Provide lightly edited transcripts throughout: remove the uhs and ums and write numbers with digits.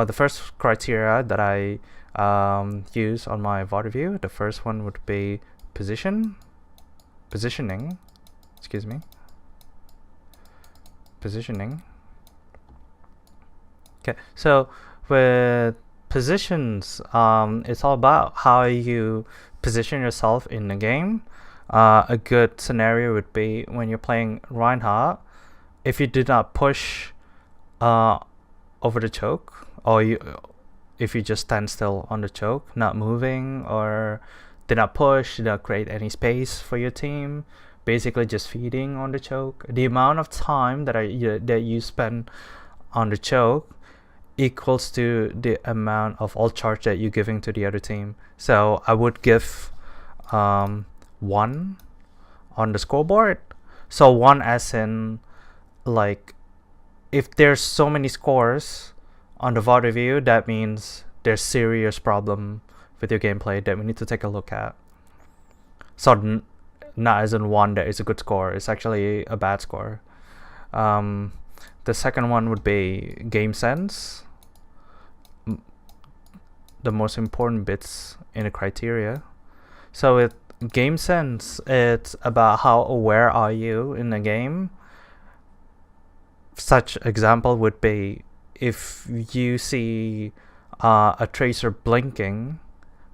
the first criteria that I use on my VOD review, the first one would be positioning. Excuse me. Positioning. Okay, so with positions, it's all about how you position yourself in the game. A good scenario would be when you're playing Reinhardt. If you did not push over the choke, or if you just stand still on the choke, not moving, or did not push, did not create any space for your team, basically just feeding on the choke, the amount of time that you spend on the choke equals to the amount of ult charge that you're giving to the other team. So I would give 1 on the scoreboard. So 1 as in, like, if there's so many scores on the VOD review, that means there's serious problem with your gameplay that we need to take a look at. So not as in 1 that is a good score, it's actually a bad score. The second one would be game sense. The most important bits in the criteria. So with game sense, it's about how aware are you in the game. Such example would be if you see a tracer blinking,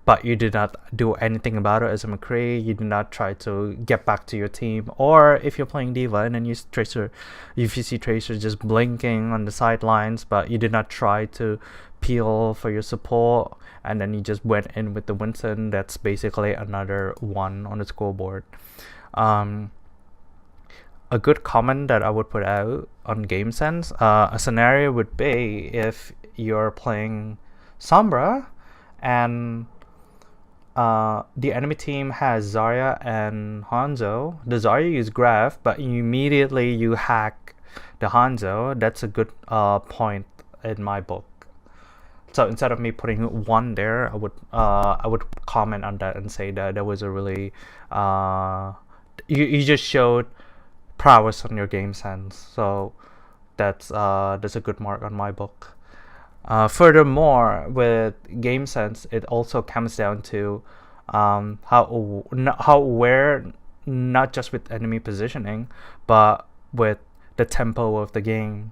but you did not do anything about it as a McCree, you did not try to get back to your team, or if you're playing D.Va and then if you see tracer just blinking on the sidelines, but you did not try to peel for your support, and then you just went in with the Winston, that's basically another 1 on the scoreboard. A good comment that I would put out on game sense, a scenario would be if you're playing Sombra and the enemy team has Zarya and Hanzo. The Zarya use Graph, but immediately you hack the Hanzo. That's a good point in my book. So instead of me putting 1 there, I would comment on that and say that that was a really you just showed prowess on your game sense. So that's a good mark on my book. Furthermore, with game sense, it also comes down to how aware, not just with enemy positioning, but with the tempo of the game.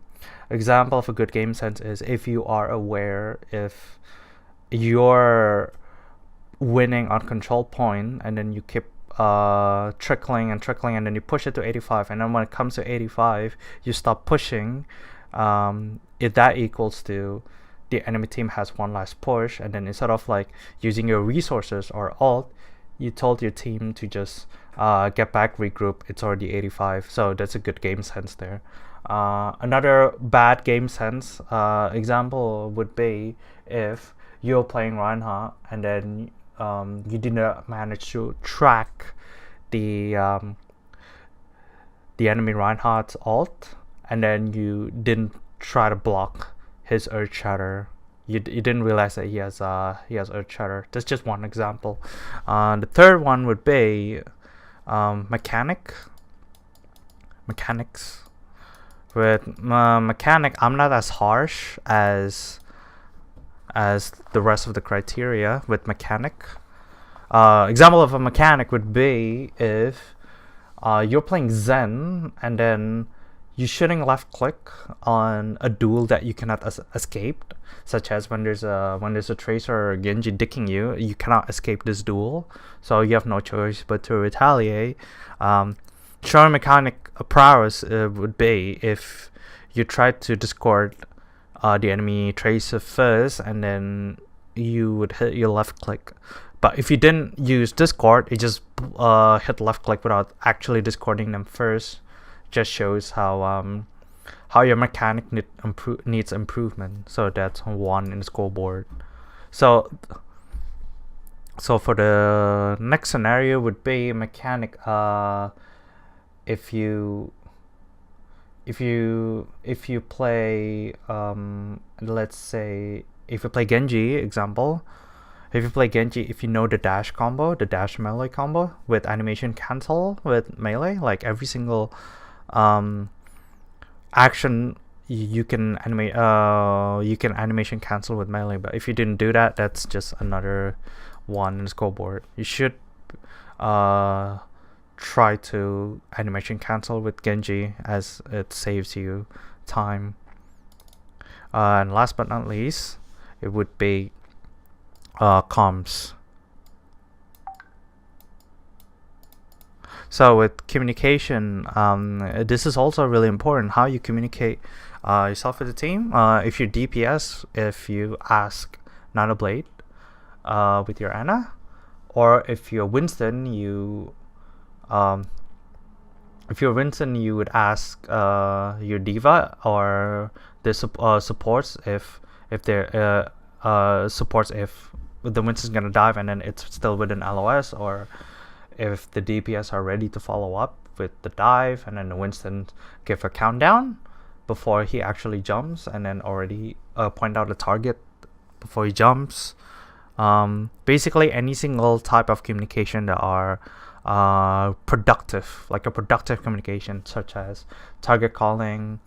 Example of a good game sense is if you are aware if you're winning on control point and then you keep trickling and then you push it to 85, and then when it comes to 85 you stop pushing, if that equals to the enemy team has 1 last push, and then instead of like using your resources or ult, you told your team to just get back, regroup, it's already 85. So that's a good game sense there. Another bad game sense example would be if you're playing Reinhardt and then you did not manage to track the enemy Reinhardt's ult, and then you didn't try to block his Earth Shatter. You didn't realize that he has Earth Shatter. That's just one example. The third one would be mechanics. With mechanic, I'm not as harsh as the rest of the criteria with mechanic. Example of a mechanic would be if you're playing Zen and then you're shooting left click on a duel that you cannot escape, such as when there's a tracer or Genji dicking you, you cannot escape this duel, so you have no choice but to retaliate. Showing mechanic prowess would be if you try to discord the enemy tracer first and then you would hit your left click. But if you didn't use discord, it just hit left click without actually discording them first. Just shows how your mechanic needs improvement. So that's 1 in the scoreboard. So for the next scenario would be mechanic. If you play let's say if you play Genji example, if you play Genji, if you know the dash combo, the dash melee combo with animation cancel with melee, like every single action you can animate you can animation cancel with melee, but if you didn't do that, that's just another one in the scoreboard. You should try to animation cancel with Genji, as it saves you time. And last but not least, it would be comms. So with communication, this is also really important, how you communicate yourself with the team. If you're DPS, if you ask Nanoblade with your Ana, or if you're Winston, you would ask your Diva or the supports if they're supports if the Winston's gonna dive and then it's still within LOS, or if the DPS are ready to follow up with the dive, and then the Winston give a countdown before he actually jumps, and then already point out the target before he jumps. Basically any single type of communication that are productive, like a productive communication, such as target calling,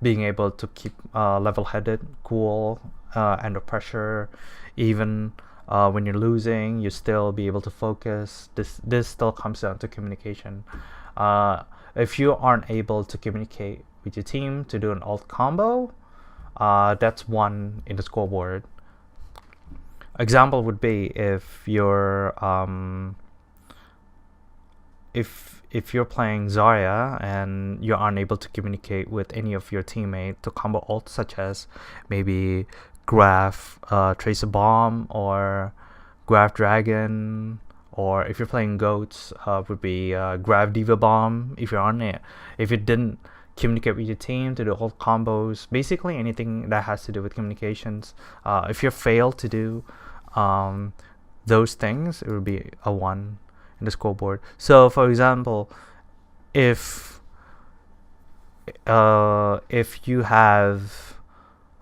being able to keep level-headed, cool, under pressure, even when you're losing, you still be able to focus. This still comes down to communication. If you aren't able to communicate with your team to do an ult combo, that's one in the scoreboard. Example would be if you're if you're playing Zarya and you're unable to communicate with any of your teammates to combo ult, such as maybe Graph Tracer Bomb or Graph Dragon, or if you're playing Goats, would be Graph Diva Bomb. If you're on it, if you didn't communicate with your team to do ult combos, basically anything that has to do with communications, if you fail to do those things, it would be a 1 in the scoreboard. So for example, if you have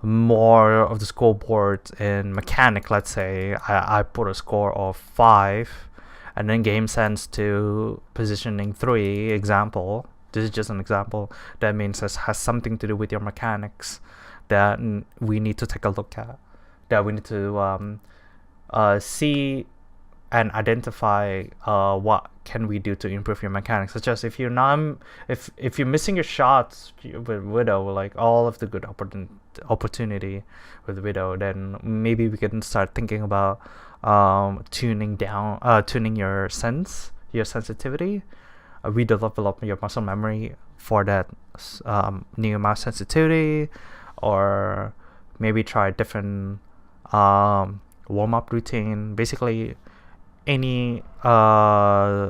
more of the scoreboard in mechanic, let's say I put a score of 5 and then game sense to positioning 3, example, this is just an example, that means this has something to do with your mechanics that we need to take a look at, that we need to see and identify what can we do to improve your mechanics, such as if you're missing your shots with Widow, like all of the good opportunity with Widow, then maybe we can start thinking about tuning your sensitivity. Redevelop your muscle memory for that new mouse sensitivity, or maybe try a different warm-up routine. Basically any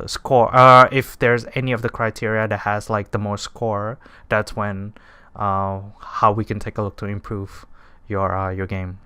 score, if there's any of the criteria that has like the most score, that's when how we can take a look to improve your game.